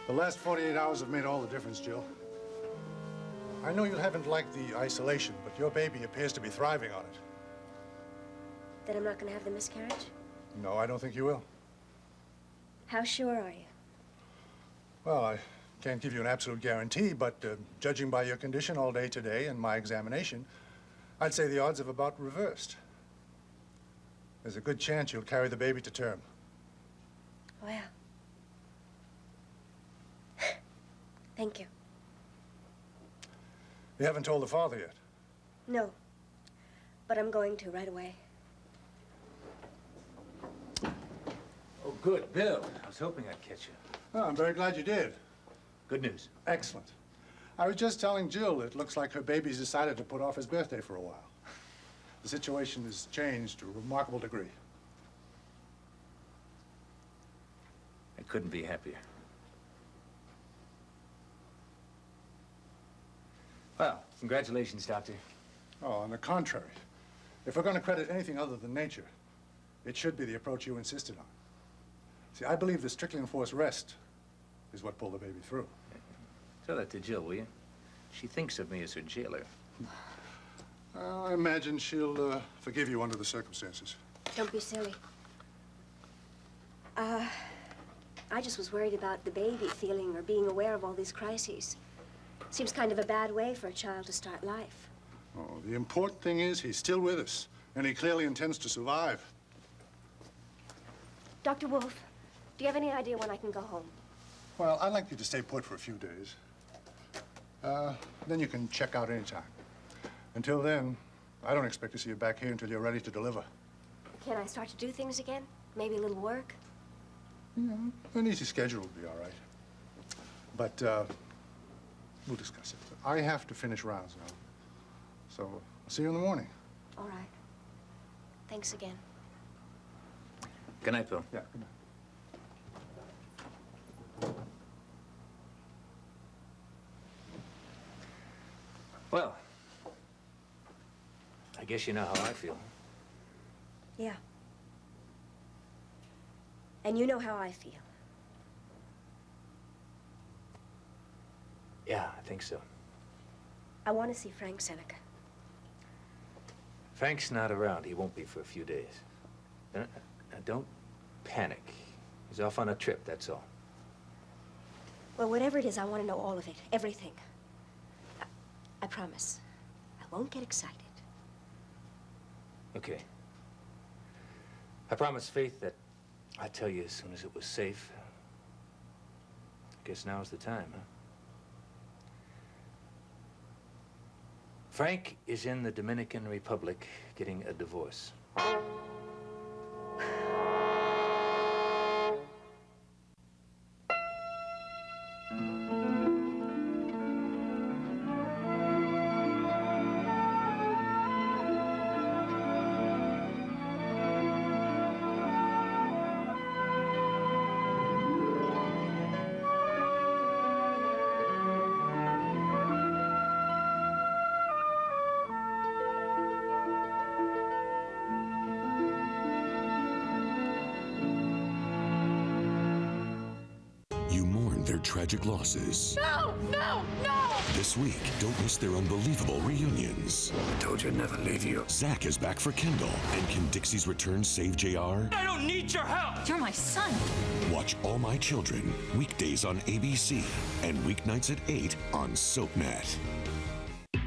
The last 48 hours have made all the difference, Jill. I know you haven't liked the isolation, but your baby appears to be thriving on it. Then I'm not going to have the miscarriage? No, I don't think you will. How sure are you? Well, I can't give you an absolute guarantee, but judging by your condition all day today and my examination, I'd say the odds have about reversed. There's a good chance you'll carry the baby to term. Well. Thank you. You haven't told the father yet? No. But I'm going to right away. Oh, good. Bill, I was hoping I'd catch you. Oh, I'm very glad you did. Good news. Excellent. I was just telling Jill it looks like her baby's decided to put off his birthday for a while. The situation has changed to a remarkable degree. I couldn't be happier. Well, congratulations, Doctor. Oh, on the contrary. If we're going to credit anything other than nature, it should be the approach you insisted on. See, I believe the strictly enforced rest is what pulled the baby through. Tell that to Jill, will you? She thinks of me as her jailer. I imagine she'll forgive you under the circumstances. Don't be silly. I just was worried about the baby feeling or being aware of all these crises. Seems kind of a bad way for a child to start life. Oh, the important thing is he's still with us, and he clearly intends to survive. Dr. Wolf, do you have any idea when I can go home? Well, I'd like you to stay put for a few days. Then you can check out anytime. Until then, I don't expect to see you back here until you're ready to deliver. Can I start to do things again? Maybe a little work? An easy schedule will be all right. But we'll discuss it. I have to finish rounds now. So I'll see you in the morning. All right. Thanks again. Good night, Bill. Yeah, good night. Well, I guess you know how I feel. Yeah. And you know how I feel. Yeah, I think so. I want to see Frank Seneca. Frank's not around. He won't be for a few days. Now, don't panic. He's off on a trip, that's all. Well, whatever it is, I want to know all of it. Everything. I promise. I won't get excited. Okay. I promised Faith that I'd tell you as soon as it was safe. Guess now's the time, huh? Frank is in the Dominican Republic getting a divorce. Tragic losses. No! No! No! This week, don't miss their unbelievable reunions. I told you I'd never leave you. Zach is back for Kendall. And can Dixie's return save JR? I don't need your help! You're my son. Watch All My Children, weekdays on ABC and weeknights at 8 on SoapNet.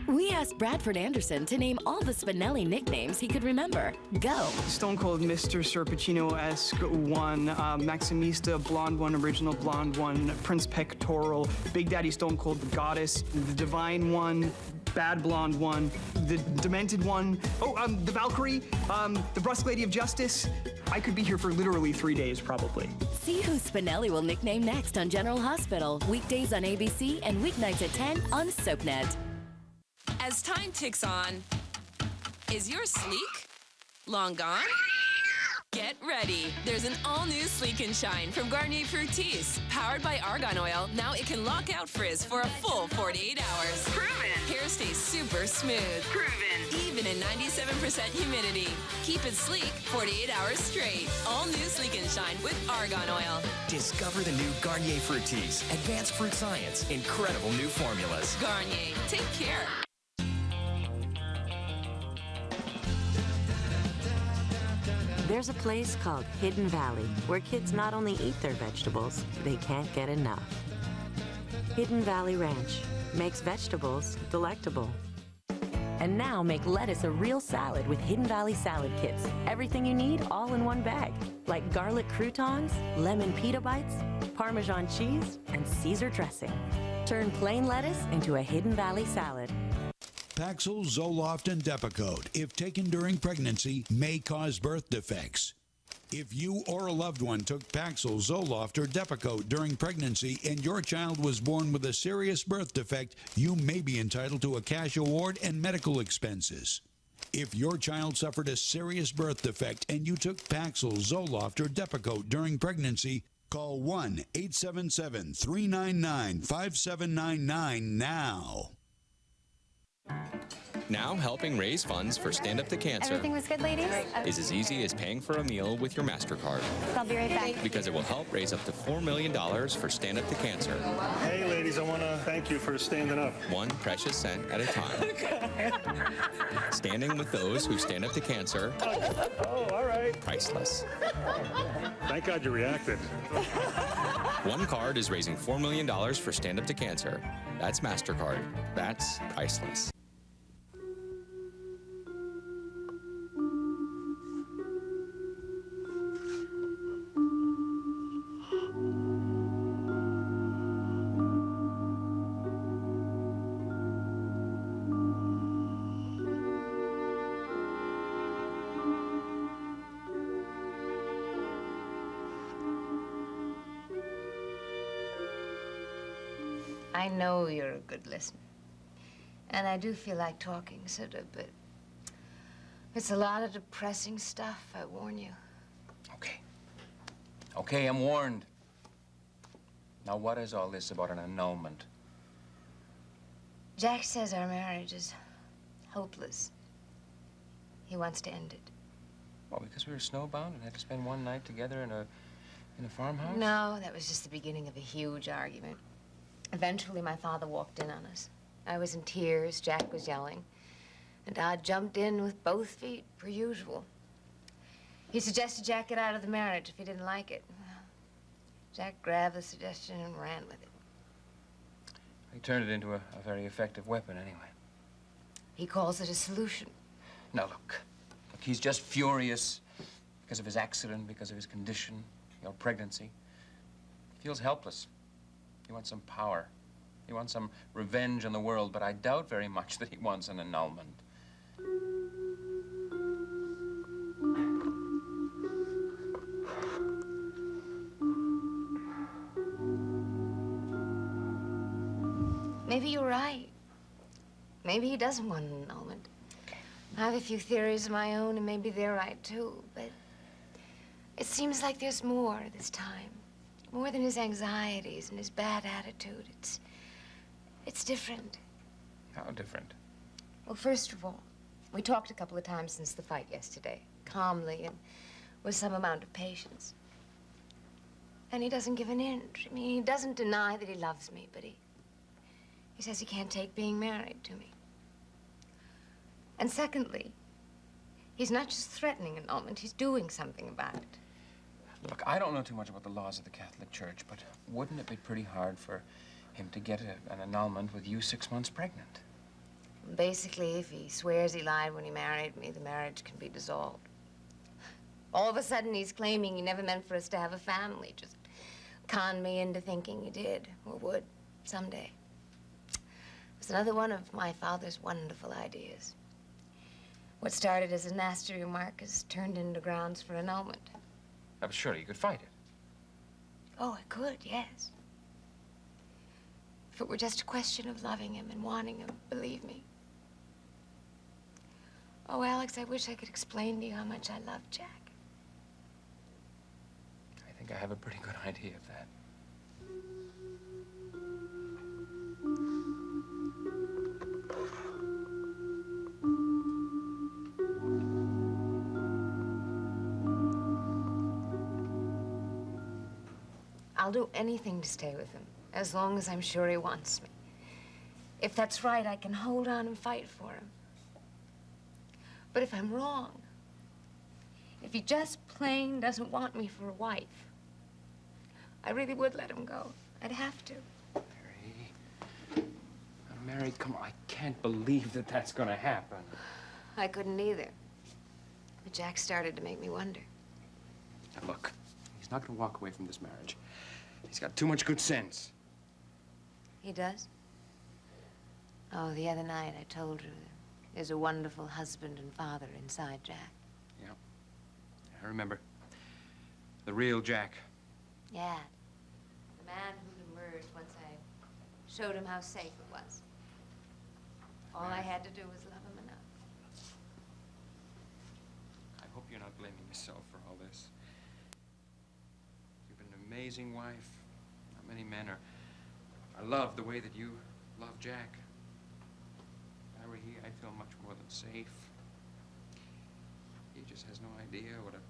We asked Bradford Anderson to name all the Spinelli nicknames he could remember. Go. Stone Cold Mr. Serpacino-esque one, Maximista, Blonde one, Original Blonde one, Prince Pectoral, Big Daddy Stone Cold, the Goddess, the Divine one, Bad Blonde one, the Demented one, the Valkyrie, the Brusque Lady of Justice. I could be here for literally 3 days, probably. See who Spinelli will nickname next on General Hospital. Weekdays on ABC and weeknights at 10 on SoapNet. As time ticks on, is your sleek long gone? Get ready. There's an all-new Sleek and Shine from Garnier Fructis. Powered by argan oil, now it can lock out frizz for a full 48 hours. Proven. Hair stays super smooth. Proven. Even in 97% humidity. Keep it sleek 48 hours straight. All new Sleek and Shine with argan oil. Discover the new Garnier Fructis. Advanced fruit science. Incredible new formulas. Garnier, take care. There's a place called Hidden Valley where kids not only eat their vegetables, they can't get enough. Hidden Valley Ranch makes vegetables delectable. And now make lettuce a real salad with Hidden Valley salad kits. Everything you need all in one bag. Like garlic croutons, lemon pita bites, Parmesan cheese, and Caesar dressing. Turn plain lettuce into a Hidden Valley salad. Paxil, Zoloft, and Depakote, if taken during pregnancy, may cause birth defects. If you or a loved one took Paxil, Zoloft, or Depakote during pregnancy and your child was born with a serious birth defect, you may be entitled to a cash award and medical expenses. If your child suffered a serious birth defect and you took Paxil, Zoloft, or Depakote during pregnancy, call 1-877-399-5799 now. Now helping raise funds for Stand Up to Cancer Everything was good, ladies? is as easy as paying for a meal with your MasterCard. I'll be right back. Because it will help raise up to $4 million for Stand Up to Cancer. Hey, ladies, I want to thank you for standing up. One precious cent at a time. Standing with those who stand up to cancer. Oh, all right. Priceless. Thank God you reacted. One card is raising $4 million for Stand Up to Cancer. That's MasterCard. That's priceless. I know you're a good listener. And I do feel like talking, sort of, but it's a lot of depressing stuff, I warn you. Okay, I'm warned. Now, what is all this about an annulment? Jack says our marriage is hopeless. He wants to end it. Well, because we were snowbound and had to spend one night together in a farmhouse? No, that was just the beginning of a huge argument. Eventually, my father walked in on us. I was in tears, Jack was yelling, and Dad jumped in with both feet, per usual. He suggested Jack get out of the marriage if he didn't like it. Jack grabbed the suggestion and ran with it. He turned it into a very effective weapon, anyway. He calls it a solution. Now, look, he's just furious because of his accident, because of his condition, your pregnancy. He feels helpless. He wants some power. He wants some revenge on the world, but I doubt very much that he wants an annulment. Maybe you're right. Maybe he doesn't want an annulment. I have a few theories of my own, and maybe they're right, too, but it seems like there's more this time. More than his anxieties and his bad attitude. It's different. How different? Well, first of all, we talked a couple of times since the fight yesterday, calmly and with some amount of patience. And he doesn't give an inch. I mean, he doesn't deny that he loves me, but he says he can't take being married to me. And secondly, he's not just threatening annulment, he's doing something about it. Look, I don't know too much about the laws of the Catholic Church, but wouldn't it be pretty hard for him to get an annulment with you 6 months pregnant? Basically, if he swears he lied when he married me, the marriage can be dissolved. All of a sudden, he's claiming he never meant for us to have a family. Just conned me into thinking he did, or would, someday. It's another one of my father's wonderful ideas. What started as a nasty remark has turned into grounds for annulment. But surely you could fight it. Oh, I could, yes. If it were just a question of loving him and wanting him, believe me. Oh, Alex, I wish I could explain to you how much I love Jack. think I have a pretty good idea of that. I'll do anything to stay with him, as long as I'm sure he wants me. If that's right, I can hold on and fight for him. But if I'm wrong, if he just plain doesn't want me for a wife, I really would let him go. I'd have to. Mary, come on. I can't believe that that's gonna happen. I couldn't either. But Jack started to make me wonder. Now, look, he's not gonna walk away from this marriage. He's got too much good sense. He does? Oh, the other night I told her there's a wonderful husband and father inside Jack. Yeah. I remember. The real Jack. Yeah. The man who'd emerged once I showed him how safe it was. All I had to do was love him enough. I hope you're not blaming yourself for all this. You've been an amazing wife. Not many men are loved the way that you love Jack. If I were he, I'd feel much more than safe. He just has no idea what a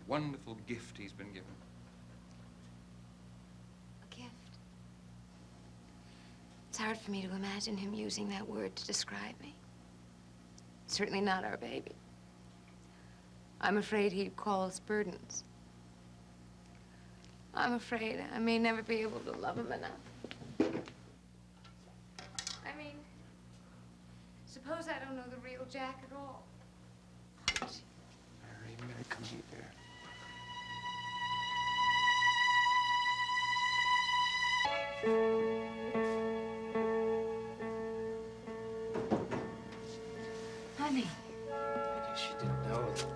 wonderful gift he's been given. A gift. It's hard for me to imagine him using that word to describe me. Certainly not our baby. I'm afraid he'd call us burdens. I'm afraid I may never be able to love him enough. I mean, suppose I don't know the real Jack at all. Mary, come here. Honey. I guess you didn't know that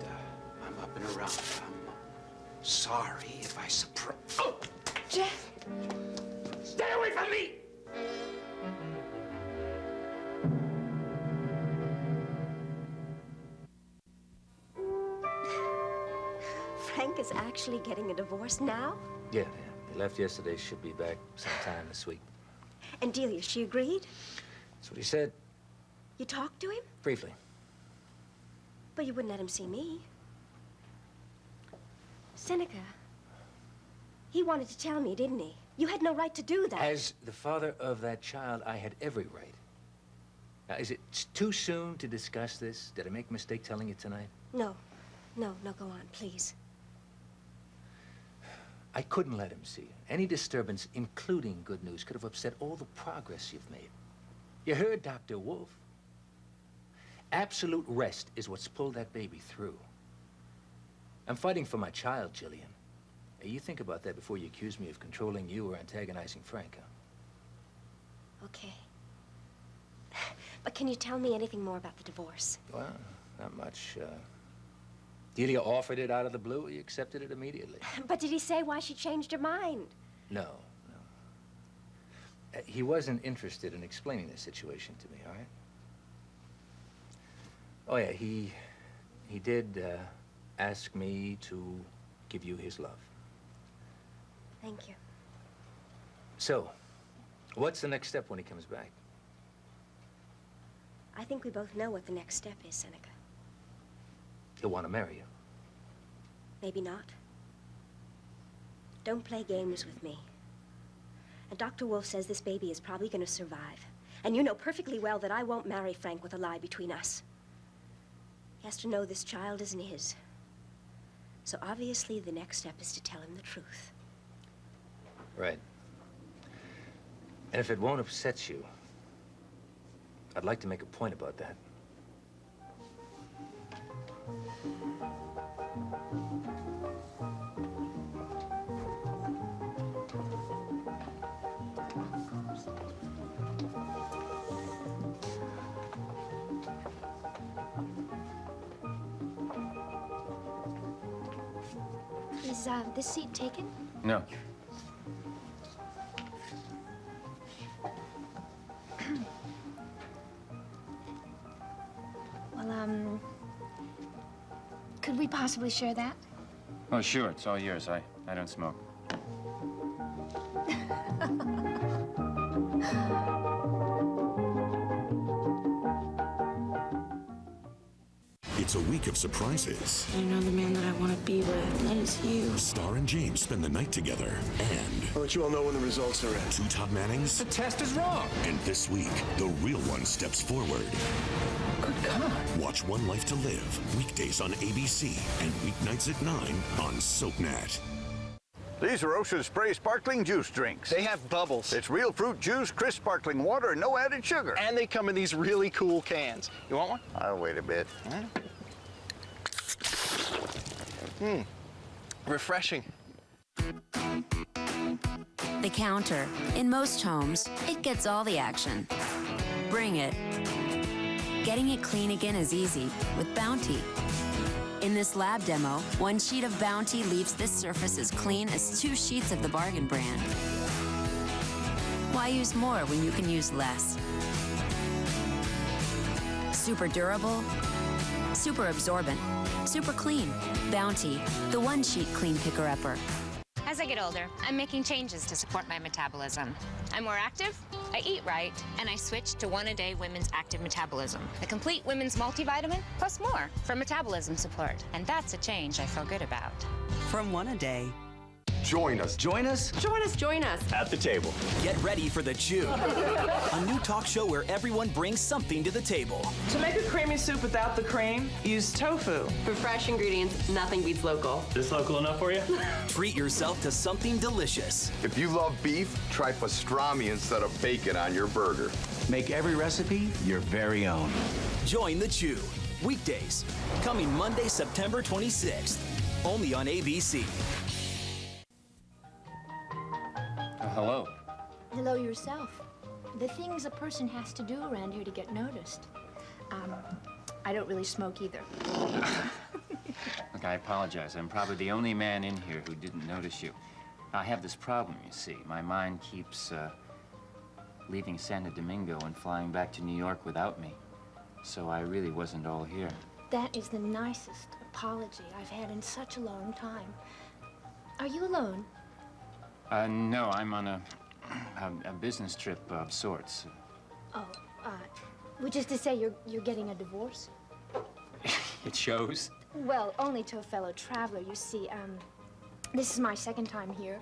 I'm up and around. I'm sorry if I surprise. Oh! Jack! Stay away from me! Frank is actually getting a divorce now? Yeah. He left yesterday. Should be back sometime this week. And Delia, she agreed? That's what he said. You talked to him? Briefly. But you wouldn't let him see me. Seneca, he wanted to tell me, didn't he? You had no right to do that. As the father of that child, I had every right. Now, is it too soon to discuss this? Did I make a mistake telling you tonight? No, go on, please. I couldn't let him see you. Any disturbance, including good news, could have upset all the progress you've made. You heard Dr. Wolf. Absolute rest is what's pulled that baby through. I'm fighting for my child, Jillian. Now, you think about that before you accuse me of controlling you or antagonizing Frank, huh? Okay. But can you tell me anything more about the divorce? Well, not much. Delia offered it out of the blue. He accepted it immediately. But did he say why she changed her mind? No. He wasn't interested in explaining the situation to me, all right? Oh, yeah, he did ask me to give you his love. Thank you. So, what's the next step when he comes back? I think we both know what the next step is, Seneca. He'll want to marry you. Maybe not. Don't play games with me. And Dr. Wolf says this baby is probably going to survive. And you know perfectly well that I won't marry Frank with a lie between us. He has to know this child isn't his. So obviously the next step is to tell him the truth. Right. And if it won't upset you, I'd like to make a point about that. Is this seat taken? No. Well, could we possibly share that? Oh, sure. It's all yours. I I don't smoke. It's a week of surprises. I know the man that I want to be with. That is you. Star and James spend the night together, and I'll let you all know when the results are in. two top Mannings. The test is wrong. And this week, the real one steps forward. Good God. Watch One Life to Live, weekdays on ABC and weeknights at 9 on SoapNet. These are Ocean Spray sparkling juice drinks. They have bubbles. It's real fruit juice, crisp sparkling water, and no added sugar. And they come in these really cool cans. You want one? I'll wait a bit. Refreshing. The counter. In most homes, it gets all the action. Bring it. Getting it clean again is easy with Bounty. In this lab demo, 1 sheet of Bounty leaves this surface as clean as 2 sheets of the bargain brand. Why use more when you can use less? Super durable, super absorbent, super clean. Bounty, the 1 sheet clean picker-upper. As I get older, I'm making changes to support my metabolism. I'm more active, I eat right, and I switched to One-A-Day Women's Active Metabolism, the complete women's multivitamin, plus more for metabolism support. And that's a change I feel good about. From One-A-Day. Join us. Join us? Join us, join us. At the table. Get ready for The Chew, a new talk show where everyone brings something to the table. To make a creamy soup without the cream, use tofu. For fresh ingredients, nothing beats local. Is this local enough for you? Treat yourself to something delicious. If you love beef, try pastrami instead of bacon on your burger. Make every recipe your very own. Join The Chew, weekdays, coming Monday, September 26th, only on ABC. Hello. Hello yourself. The things a person has to do around here to get noticed. I don't really smoke either. Look, I apologize. I'm probably the only man in here who didn't notice you. I have this problem, you see. My mind keeps leaving Santo Domingo and flying back to New York without me. So I really wasn't all here. That is the nicest apology I've had in such a long time. Are you alone? No, I'm on a business trip of sorts. Oh, which is to say you're getting a divorce? It shows. Well, only to a fellow traveler. You see, this is my second time here,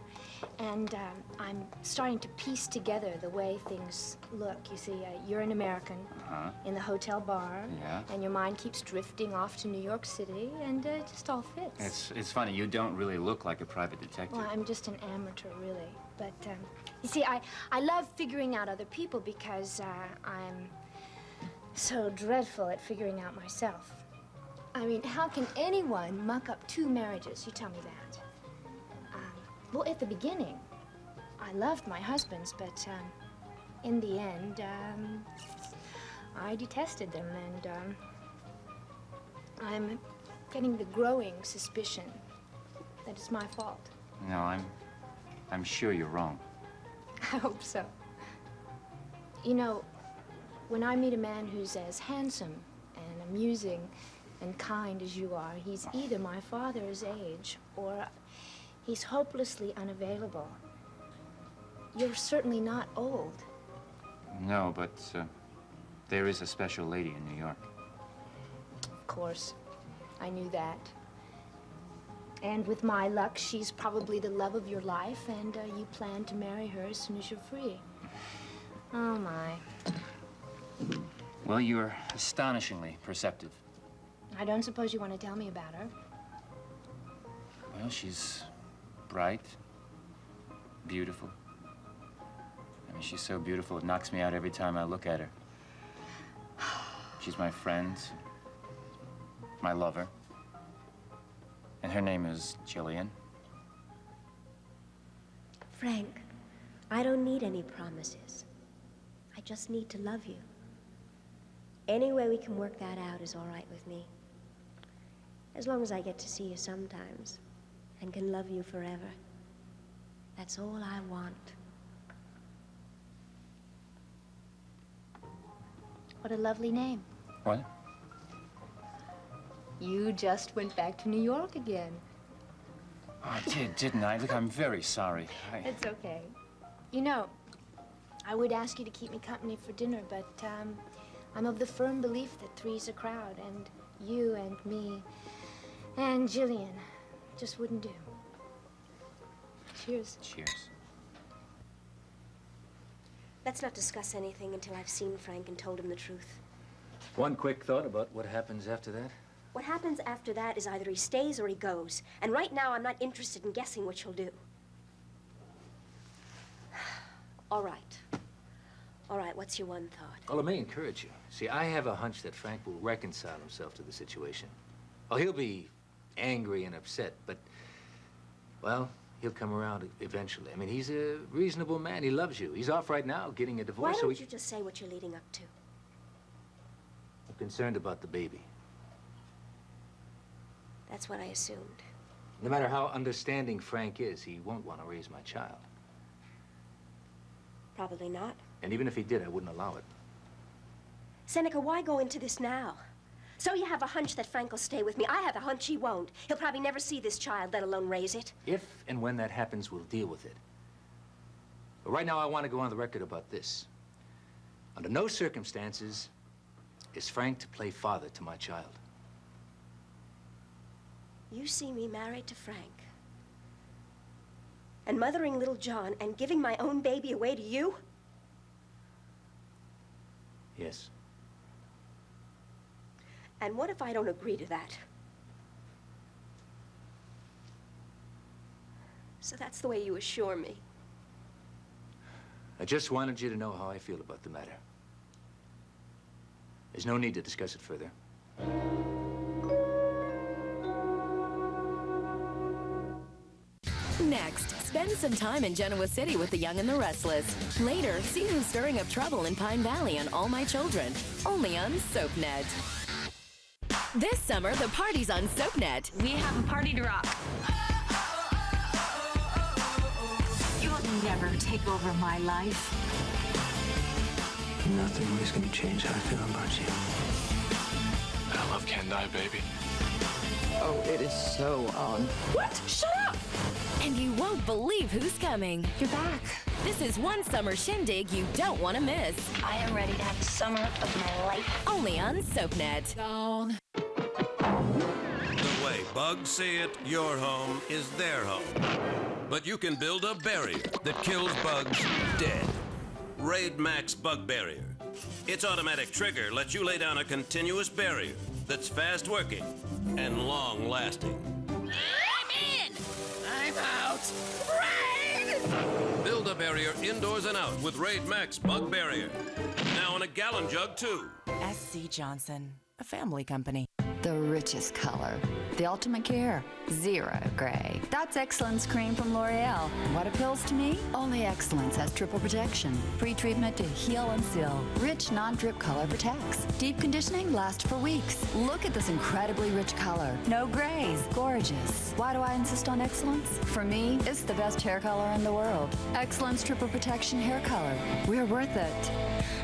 and I'm starting to piece together the way things look. You see, you're an American in the hotel bar, and your mind keeps drifting off to New York City, and it just all fits. It's funny. You don't really look like a private detective. Well, I'm just an amateur, really. But, you see, I love figuring out other people because I'm so dreadful at figuring out myself. I mean, how can anyone muck up 2 marriages? You tell me that. Well, at the beginning, I loved my husbands, but in the end, I detested them, and I'm getting the growing suspicion that it's my fault. No, I'm sure you're wrong. I hope so. You know, when I meet a man who's as handsome and amusing and kind as you are, he's either my father's age or he's hopelessly unavailable. You're certainly not old. No, but there is a special lady in New York. Of course, I knew that. And with my luck, she's probably the love of your life, and you plan to marry her as soon as you're free. Oh, my. Well, you're astonishingly perceptive. I don't suppose you want to tell me about her. Well, she's bright, beautiful. I mean, she's so beautiful, it knocks me out every time I look at her. She's my friend, my lover, and her name is Jillian. Frank, I don't need any promises. I just need to love you. Any way we can work that out is all right with me. As long as I get to see you sometimes and can love you forever. That's all I want. What a lovely name. What? You just went back to New York again. I did, didn't I? Look, I'm very sorry. It's okay. You know, I would ask you to keep me company for dinner, but I'm of the firm belief that three's a crowd, and you and me and Jillian just wouldn't do. Cheers. Cheers. Let's not discuss anything until I've seen Frank and told him the truth. One quick thought about what happens after that? What happens after that is either he stays or he goes. And right now, I'm not interested in guessing what you'll do. All right. All right, what's your one thought? Well, it may encourage you. See, I have a hunch that Frank will reconcile himself to the situation. Oh, he'll be angry and upset, but, well, he'll come around eventually. I mean, he's a reasonable man. He loves you. He's off right now getting a divorce. Why don't you just say what you're leading up to? I'm concerned about the baby. That's what I assumed. No matter how understanding Frank is, he won't want to raise my child. Probably not. And even if he did, I wouldn't allow it. Seneca, why go into this now? So you have a hunch that Frank will stay with me. I have a hunch he won't. He'll probably never see this child, let alone raise it. If and when that happens, we'll deal with it. But right now, I want to go on the record about this. Under no circumstances is Frank to play father to my child. You see me married to Frank and mothering little John and giving my own baby away to you? Yes. And what if I don't agree to that? So that's the way you assure me. I just wanted you to know how I feel about the matter. There's no need to discuss it further. Next, spend some time in Genoa City with the Young and the Restless. Later, see who's stirring up trouble in Pine Valley on All My Children, only on SoapNet. This summer, the party's on SoapNet. We have a party to rock. You'll never take over my life. Nothing is going to change how I feel about you. I love Can't Die, baby. Oh, it is so on. What? Shut up! And you won't believe who's coming. You're back. This is one summer shindig you don't want to miss. I am ready to have the summer of my life. Only on SoapNet. Down. The way bugs see it, your home is their home. But you can build a barrier that kills bugs dead. Raid Max Bug Barrier. Its automatic trigger lets you lay down a continuous barrier that's fast working and long lasting. I'm in! I'm out! Raid! Build a barrier indoors and out with Raid Max Bug Barrier. Now in a gallon jug, too. SC Johnson, a family company. The richest color. The ultimate care. Zero gray. That's Excellence Cream from L'Oreal. What appeals to me? Only Excellence has triple protection. Pre-treatment to heal and seal. Rich non-drip color protects. Deep conditioning lasts for weeks. Look at this incredibly rich color. No grays. Gorgeous. Why do I insist on Excellence? For me, it's the best hair color in the world. Excellence Triple Protection Hair Color. We're worth it.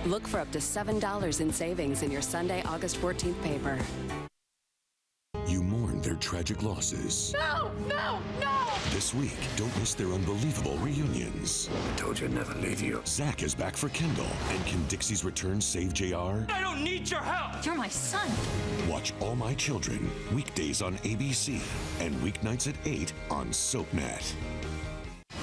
Look for up to $7 in savings in your Sunday, August 14th paper. You mourn their tragic losses. No! No! No! This week, don't miss their unbelievable reunions. I told you I'd never leave you. Zach is back for Kendall. And can Dixie's return save JR? I don't need your help! You're my son. Watch All My Children, weekdays on ABC and weeknights at 8 on SoapNet.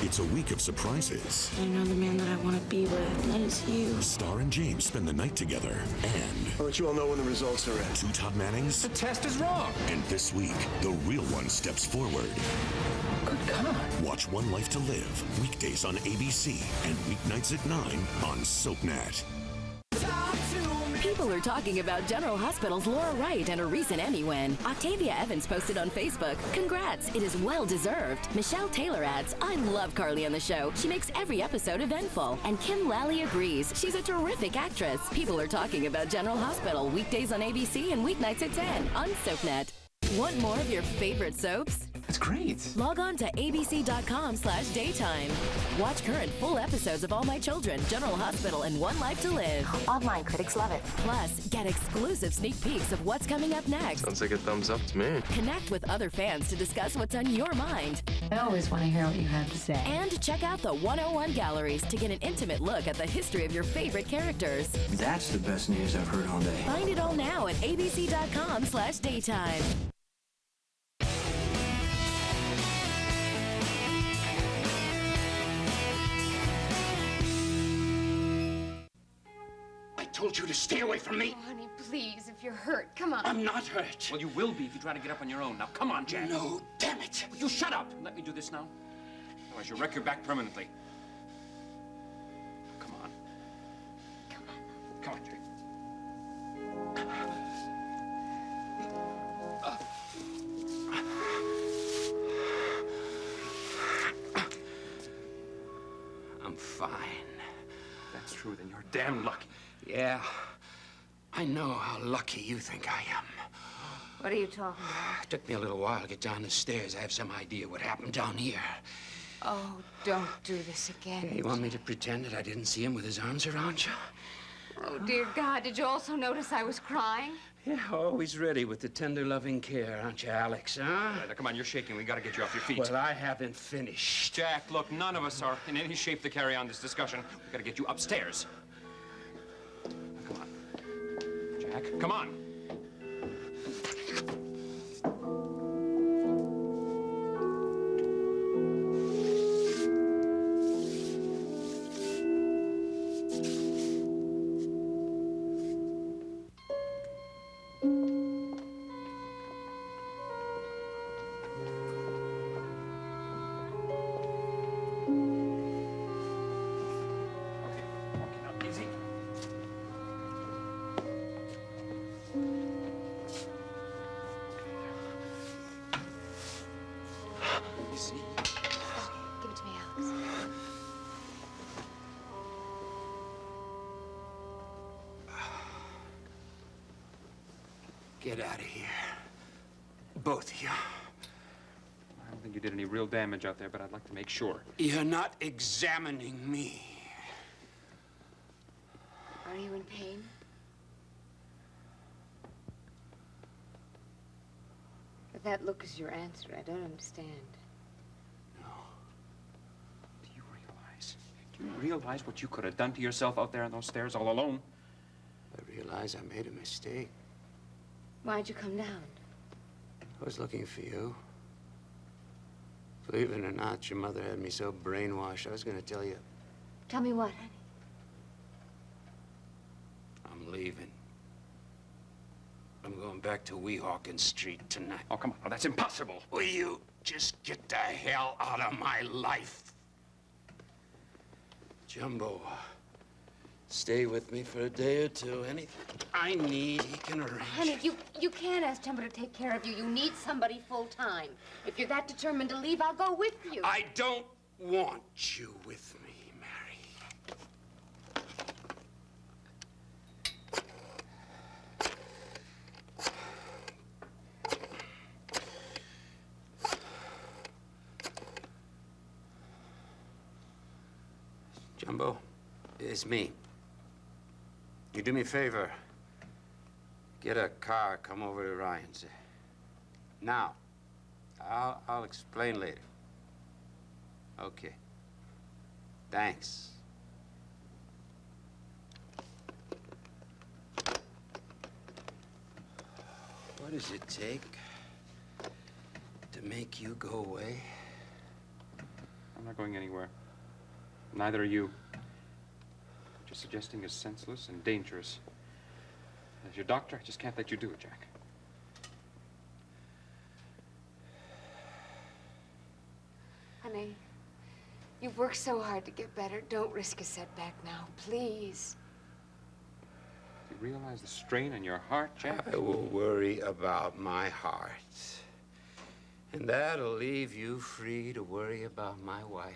It's a week of surprises. I know the man that I want to be with. That is you. Star and James spend the night together. And I'll let you all know when the results are in. two Todd Mannings. The test is wrong. And this week, the real one steps forward. Good God. Watch One Life to Live, weekdays on ABC and weeknights at 9 on SoapNet. People are talking about General Hospital's Laura Wright and her recent Emmy win. Octavia Evans posted on Facebook, "Congrats, it is well deserved." Michelle Taylor adds, "I love Carly on the show. She makes every episode eventful." And Kim Lally agrees, she's a terrific actress. People are talking about General Hospital, weekdays on ABC and weeknights at 10 on SoapNet. Want more of your favorite soaps? That's great. Log on to abc.com/daytime. Watch current full episodes of All My Children, General Hospital, and One Life to Live. Online critics love it. Plus, get exclusive sneak peeks of what's coming up next. Sounds like a thumbs up to me. Connect with other fans to discuss what's on your mind. I always want to hear what you have to say. And check out the 101 galleries to get an intimate look at the history of your favorite characters. That's the best news I've heard all day. Find it all now at abc.com/daytime. I told you to stay away from me. Oh, honey, please, if you're hurt, come on. I'm not hurt. Well, you will be if you try to get up on your own. Now, come on, Jack. No, damn it. Will you shut up and let me do this now? Otherwise, you'll wreck your back permanently. Come on. Come on. Come on, Jack. I'm fine. That's true, then you're damn lucky. Yeah. I know how lucky you think I am. What are you talking about? It took me a little while to get down the stairs. I have some idea what happened down here. Oh, don't do this again. You want me to pretend that I didn't see him with his arms around you? Oh, dear God, did you also notice I was crying? Yeah, always ready with the tender, loving care, aren't you, Alex, huh? Now, come on, you're shaking. We gotta get you off your feet. Well, I haven't finished. Jack, look, none of us are in any shape to carry on this discussion. We gotta get you upstairs. Now, come on. Jack, come on. Give it to me, Alex. Get out of here. Both of you. I don't think you did any real damage out there, but I'd like to make sure. You're not examining me. Are you in pain? But that look is your answer. I don't understand. Do you realize what you could have done to yourself out there on those stairs all alone? I realize I made a mistake. Why'd you come down? I was looking for you. Believe it or not, your mother had me so brainwashed, I was gonna tell you. Tell me what, honey? I'm leaving. I'm going back to Weehawken Street tonight. Oh, come on. Oh, that's impossible. Will you just get the hell out of my life? Jumbo, stay with me for a day or two. Anything I need, he can arrange. Honey, you can't ask Jumbo to take care of you. You need somebody full-time. If you're that determined to leave, I'll go with you. I don't want you with me, Mary. Jumbo, it's me. You do me a favor. Get a car, come over to Ryan's. Now. I'll explain later. Okay. Thanks. What does it take to make you go away? I'm not going anywhere. Neither are you. What you're suggesting is senseless and dangerous. As your doctor, I just can't let you do it, Jack. Honey, you've worked so hard to get better. Don't risk a setback now, please. Do you realize the strain on your heart, Jack? I will worry about my heart. And that'll leave you free to worry about my wife.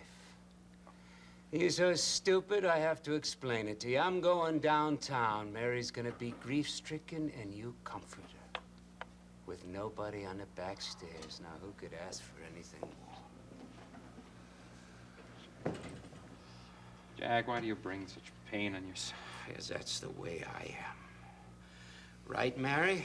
You're so stupid, I have to explain it to you. I'm going downtown. Mary's gonna be grief-stricken, and you comfort her. with nobody on the back stairs. Now, who could ask for anything more? Jack, why do you bring such pain on yourself? Because that's the way I am. Right, Mary?